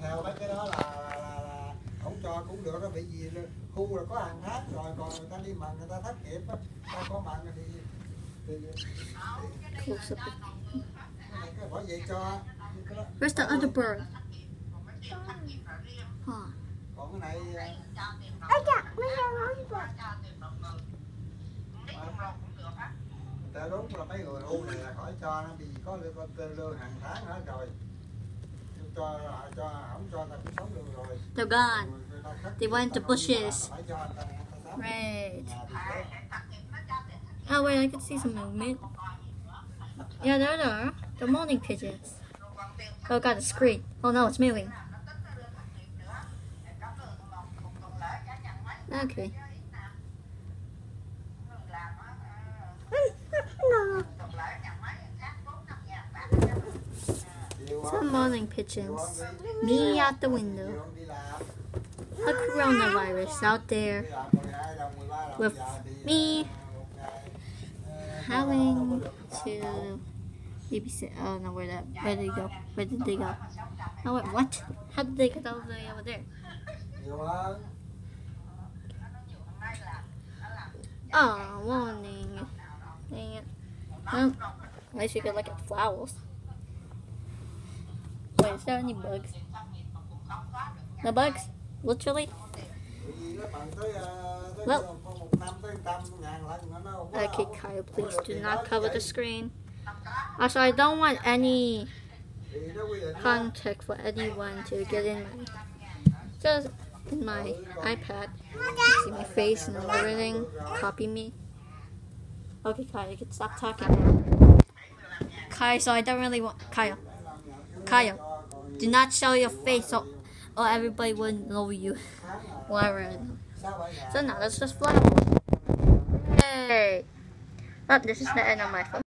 theo mấy cái đó là không cho cũng được đó, bị gì khu là có hàng tháng rồi, còn người ta đi mặn người ta thất nghiệp á, ta có mặn thì bỏ về cho. Where's the other bird? Còn cái này ta đúng là mấy người u này là khỏi cho nó, vì có lương hàng tháng hết rồi, cho không cho ta cũng sống được rồi. They're gone. They went to bushes. Right. Oh wait, I can see some movement. Yeah, there they are. The morning pigeons. Oh god, the screen. Oh no, it's moving. Okay. Some morning pigeons. Me out the window. A coronavirus out there with me having to babysit. Oh no, where did they go? Where did they go? Oh wait, what? How did they get all the way over there? Oh, warning. Dang it. Well, at least you could look at the flowers. Wait, is there any bugs? No bugs? Literally? Well. Okay, Kyle, please do not cover the screen. Also, I don't want any contact for anyone to get in just in my iPad. See my face and everything. Copy me. Okay, Kyle, you can stop talking. Kyle, so I don't really want Kyle. Kyle, do not show your face or everybody will know you. Whatever. So now let's just fly. Hey! Oh, this is the end of my phone.